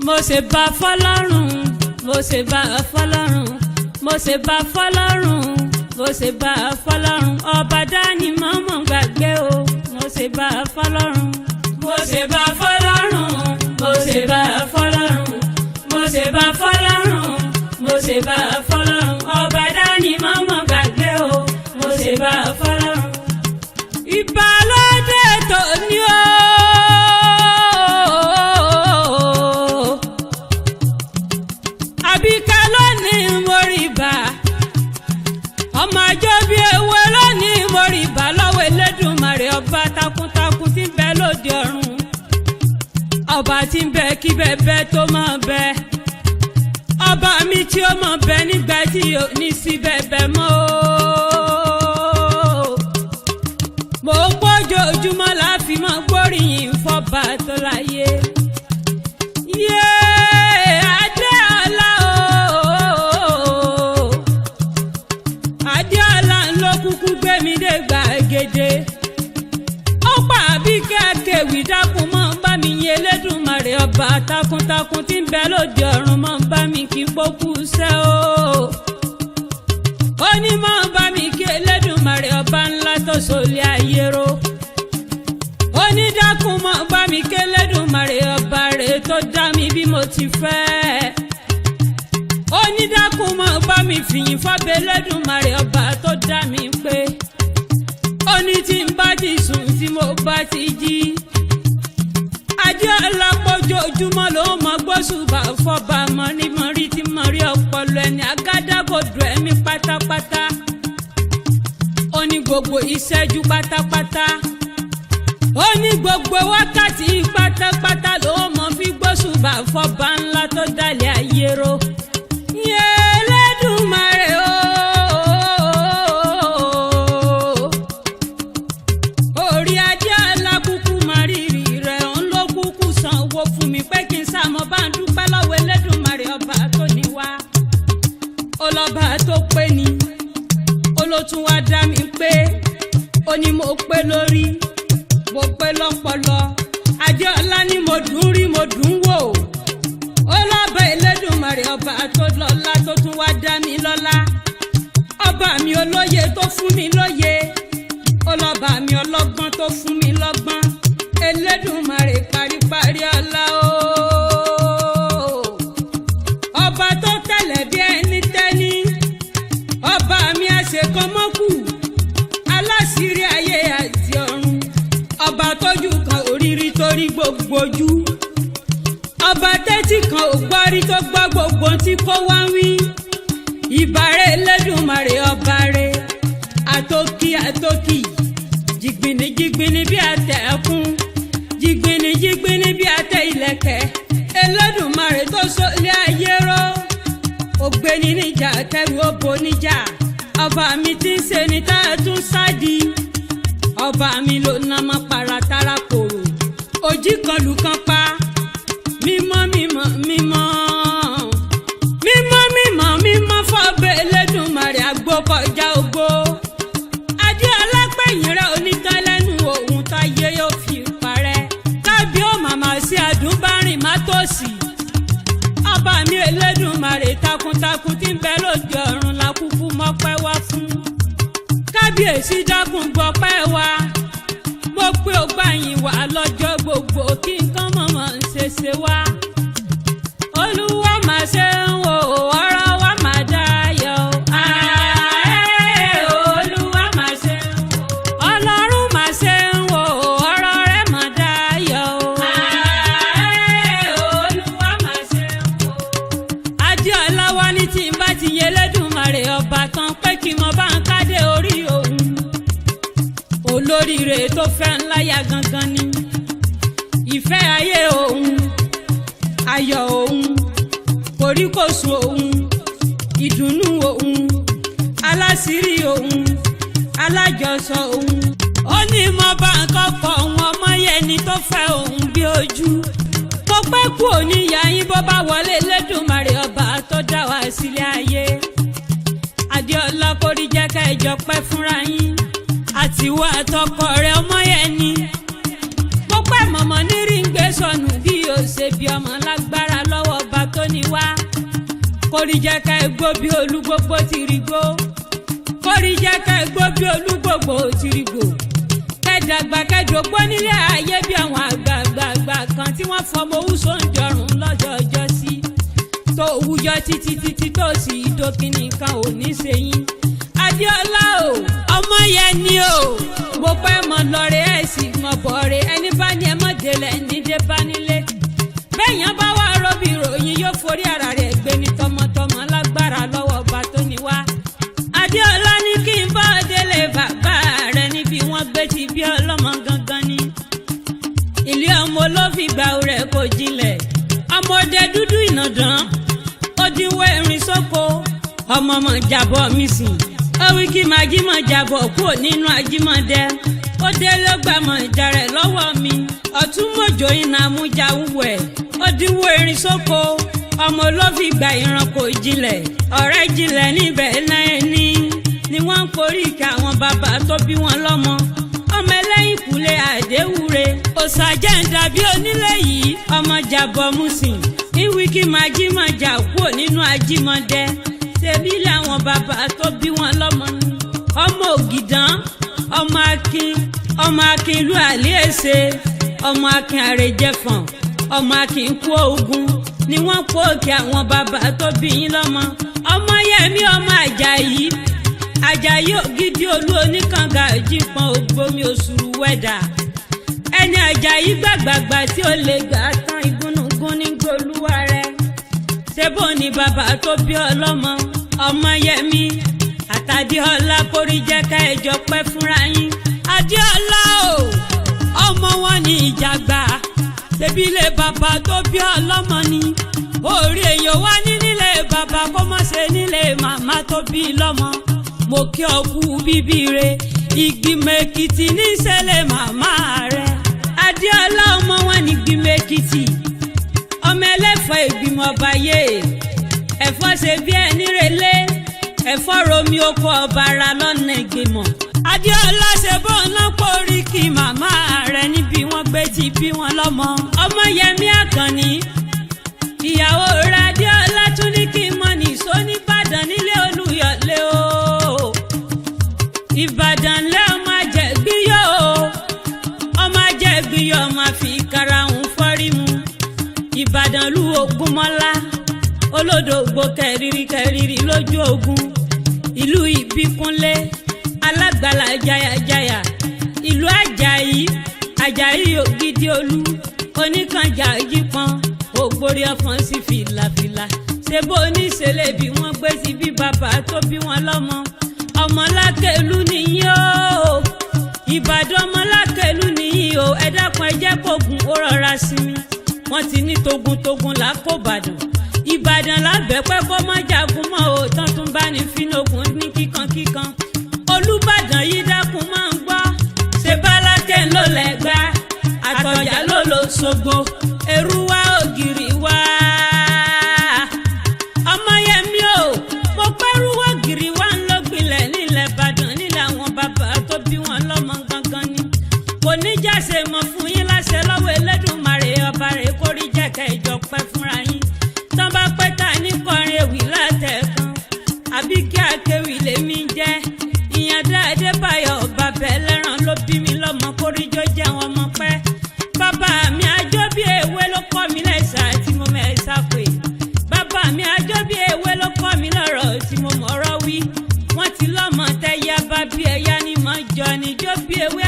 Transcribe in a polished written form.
mo ṣe bá fọ́lọ́run mo ṣe bá fọ́lọ́run mo ṣe bá fọ́lọ́run mo ṣe bá fọ́lọ́run ọba dání mọ́mọ́ gbàgbé o mo ṣe bá fọ́lọ́run mo ṣe bá fọ́lọ́run mo ṣe bá fọ́lọ́run mo ṣe bá fọ́lọ́run mo ṣe bá fọ́lọ́run ọba dání mọ́mọ́ gbàgbé o mo ṣe bá fọ́lọ́run. Ìbálòdé tó ní o. Àbíká lónìí mo rí bá ọmọ àjọ bíi ewé lónìí mo rí bá lọ́wọ́ Elédùmarè ọba takuntakun tí ń bẹ lóde ọ̀run ọba tí ń bẹ kí bẹ́ẹ̀ tó máa bẹ ọba mi tí ó máa bẹ nígbà tí ò ní sí bẹ́ẹ̀ mọ́ mo gbójoojúmọ́ la fi máa gbóríyìn fọ́ba tó láyé. Ó pa Àbíkẹ́ akéwì dákun mọ́ ń bá mi yìn Elédùmarè ọba takuntakun tí ń bẹ lóde ọ̀run mọ́ ń bá mi kí pókú sẹ́ o. Ó ní mọ́ ń bá mi kí Elédùmarè ọba ńlá tó sọlé ayé ro. Ó ní dákun mọ́ ń bá mi kí Elédùmarè ọba rẹ̀ tó dá mi bí mo ti fẹ́. Ó ní dákun mọ́ ń bá mi fìyìn fọ́bẹ̀ Elédùmarè ọba tó dá mi pé. Ó ní tí n bá ti sùn tí mo bá ti jí Adéọlá pójoojúmọ́ ló mọ gbósùbà fọba mọ́rímọ́rí tí mo rí ọpọlọ ẹni àgádágodo ẹ̀mí pátápátá. Ó ní gbogbo ìṣẹ́jú pátápátá ó ní gbogbo wákàtí pátápátá ló mọ fi gbósùbà fọba ńlá tó dálé ayé ro. Elédùmarè o. Ọlọ́ba tó pé ni olótún wá dá mi pé ó ní mo pé lórí mo pé lọ́pọlọ Adéọlá ni mo dùn rí mo dùn wò ọlọ́ba Elédùmarè ọba tó lọ́lá tó tún wá dá mi lọ́lá ọba mi olóye tó fún mi lóye ọlọ́ba mi ọlọ́gbọ́n tó fún mi lọ́gbọ́n Elédùmarè paríparí ọlá o. Ọba tó tẹ̀lẹ̀ bí ẹni tẹ́ni ọba mi àṣekàn mọ́kù aláṣírí ayé àti ọ̀run ọba tójú kan òrírí torí gbogbo ojú ọba tẹ́tí kan ògbárí tó gbọ́ gbogbo tí kò wá wí ìbàrẹ̀ Elédùmarè ọba rẹ̀ àtòkì àtòkì jìgbìnì jìgbìnì bí àtẹ ẹkún jìgbìnì jìgbìnì bí àtẹ ìlẹ̀kẹ̀ Elédùmarè tó sọlé ayé ró ògbéni níjà kẹrù òbò níjà ọba mi tí ń ṣe ni tá a tún sádi ọba mi ló ná mọ́ paratara kòrò òjì kan lù kan pa mímọ́ mímọ́ mímọ́ mímọ́ mímọ́ mímọ́ fọ́bẹ̀ Elédùmarè àgbo kọjá ògbó Adéọlá pẹ̀yìn rẹ̀ onítàn lẹ́nu òun táyé yóò fi parẹ́ kábí ó màmá sí àdúbárìn má tòsí ọba mi Elédùmarè takuntakun tí ń bẹ lóde ọ̀run la kúkú mọ́pẹ́ wá fún kábíyèsí dákun gbọ́pẹ́ wá mo pé ó gbàyìn wá lọ́jọ́ gbogbo kí nǹkan mọ̀mọ́ ń ṣeṣe wá Olúwa máa ṣe ń wò ọ̀rọ̀ wa máa dáyọ̀ Olúwa máa ṣe ń wò Ọlọ́run máa ṣe ń wò ọ̀rọ̀ rẹ̀ máa dáyọ̀ Olúwa máa ṣe ń wò. Adéọlá wá ní tí n bá ti yẹ Elédùmarè ọba kan pé kí mo bá ń kádé orí òun olóríire tó fẹ́ ńláyà gangan ni ìfẹ́ ayé òun ayọ̀ òun koríkòsùn òun ìdùnnú òun aláṣírí òun alájọsọ òun ó ní mo bá ń kọ́kọ́ òun ọmọ yẹni tó fẹ́ òun bí ojú mo pẹ́ kú òníyà yín bó bá wọlé Elédùmarè ọba tó dá wa sílé ayé Adéọlá kórí jẹ́ ká ẹjọ́ pẹ́ fúnra yín àtiwọ́ àtọkọ rẹ̀ ọmọ yẹni mo pẹ́ mọ̀mọ́ ní rí ń gbé sọnù bí o ṣe bí ọmọ lágbára lọ́wọ́. kórí jẹ́ ká gbó bí olúgbogbo ti rí gbó kórí jẹ́ ká gbó bí olúgbogbo ti rí gbó kẹ́dàgbà kẹ́dògbó nílé ayé bí àwọn àgbààgbà kan tí wọ́n fọmọ owó sóúnjọrùn lọ́jọ́ ọjọ́ sí tó wújọ títí tó sì dókínì kan ò ní sẹ́yìn. Adéọlá o ọmọ yẹn ni o mo pẹ́ mọ lọ́rẹ́ ẹ̀ sì mọ bọ̀ọ̀rẹ́ ẹni bá ní ẹ mọ̀ délẹ̀ nídé bá nílé bẹ́ẹ̀yàn bá wà rọ́bì ròyìn yóò forí ara rẹ̀ gbé ní tọmọtọmọ lágbára lọ́wọ́ ọba tó ní wá. Adéọlá ní kí n bá délé bàbá rẹ̀ níbi wọ́n gbé ti bí ọlọ́mọ gangan ni ilé ọmọ ló fi gbà rẹ̀ kò jinlẹ̀ ọmọdé dúdú ìnàdán ó dínwó erin sóko ọmọ mọ̀ jábọ̀ mí sìn ORIKI májímọ̀ jábọ̀ kúrò nínú ajímọ̀dé ó dé ló gbàmọ̀ ìjà rẹ̀ lọ́wọ́ mi ọ̀tún mọ̀jọ́ iná amújà wúwẹ̀ ó dínwó erin sóko ọmọ ló fi gba ìran kò jinlẹ̀ ọ̀rẹ́ jinlẹ̀ níbẹ̀ náà ni wọ́n ń koríkì àwọn bàbá tó bí wọn lọ́mọ ọmọ ẹlẹ́yìn kúlẹ̀ àdéhùre òsàjẹ́ ń dàbí onílé yìí ọmọ jábọ̀ mùsìn ORIKI májímọ̀ jà kúrò nínú ajímọ̀dé ṣebí làwọn bàbá tó bí wọn lọ́mọ ni ọmọ ògìdán ọmọ akin ìlú àlíèṣe ọmọ akin àrèjẹfọ̀n ọmọ akin kú ogun ni wọ́n kó òkè àwọn bàbá tó bí yín lọ́mọ ọmọ yẹmí ọmọ àjàyí ògidì olú oníkànga ìjìpọn ògbómi òṣùrù wẹdà ẹni àjàyí gbàgbàgbà tí ó lè gbà tán igúnnugún ní gbólúwa rẹ ṣebó ni bàbá tó bí ọlọ́mọ ọmọ yẹmí àtàdéọlá kórí jẹ́ ká ẹjọ́ pẹ́ fúnra yín. Adéọlá o ọmọ wọn ní ìjàgbá ṣebí ilé bàbá tó bí ọlọ́mọ ni orí èèyàn wá ní nílé bàbá kó má ṣe nílé màmá tó bí lọ́mọ mo kí ọ kú bíbí re ìgbìmọ̀ èkìtì ní ìṣẹ̀lẹ̀ màmá rẹ̀. Adéọlá ọmọ wọn ní ìgbìmọ̀ èkìtì ọmọ ẹlẹ́fọ̀ ìgbìmọ̀ ọ̀bàyè ẹ̀fọ́ ṣe bí ẹni relé ẹ̀fọ́ romi oko ọ̀bàrà lọ́nà ìgbìmọ̀. Adéọlá ṣe bó ná póríkì màmá rẹ̀ níbi wọ́n gbé ti bí wọn lọ́mọ. ọmọ yẹmí àkànní ìyàwó rẹ̀ Adéọlá tún ní kí n mọ nìṣó nìbàdàn nílé olúyọ̀lé o ìbàdàn lẹ́ ọmọ àjẹgbíyọ̀ o ọmọ àjẹgbíyọ̀ ọmọ àfi karahun fọ́rí mu ìbàdàn lu Ògúnmọ́lá olódògbò kẹrìírí lójú ogun ìlú ìbíkúnlé alágbàlá jayajaya ìlú àjàyí ògidì olú oníkànjà yípọn ògbórí ọfọn sí fìlàfìlà ṣebó oníṣẹ̀lẹ̀ bí wọ́n gbé sí bí bàbá tó bí wọn lọ́mọ ọmọlákẹ́lú nìyí o ìbàdàn ọmọlákẹ́lú nìyí o ẹ dákun ẹ jẹ́ kógun ó rọra sinmi wọ́n ti ní togun lákòbàdàn ìbàdàn lábẹ́pẹ́ kó má jagun mọ́ o tán tún bá ní fínogún ní kíkankíkan olúbàdàn yìí dákun máa ń gbọ́ ṣe bálákẹ́ ló lẹ́gbà àtọ̀jà ló lọ Ṣògbó Èrúwà Ògìrì wá ọmọ yẹmí o mo pẹ́rú Ògìrì wá ń lọ́gbìnlẹ̀ nílẹ̀ ìbàdàn nílẹ̀ àwọn bàbá tó bí wọn lọ́mọ gangan ni kò ní jáse mọ́ fún yín láṣẹ lọ́wọ́ Elédùmarè ọba rẹ̀ kórí jẹ́kẹ́ ìjọ pẹ́ fúnra yín tán bá pẹ́ ta ní kọrin ewì látẹ̀kan àbí kí akéwì lèmi jẹ́ ìyàndá Adébáyọ̀ bàbá ẹlẹ́ran ló bí mi lọ́mọ kóríjó jẹ́ wọn mọ́ pẹ́ bàbá mi àjọ bí ewé ló kọ́ mi lẹ́sà tí mo mẹ́sà pé bàbá mi àjọ bí ewé ló kọ́ mi lọ́rọ̀ tí mo mọ̀ọ́rọ́ wí wọ́n ti lọ́mọ tẹ́yà bá bí ẹ̀yà ni mọ̀ jọ níjó bí ewé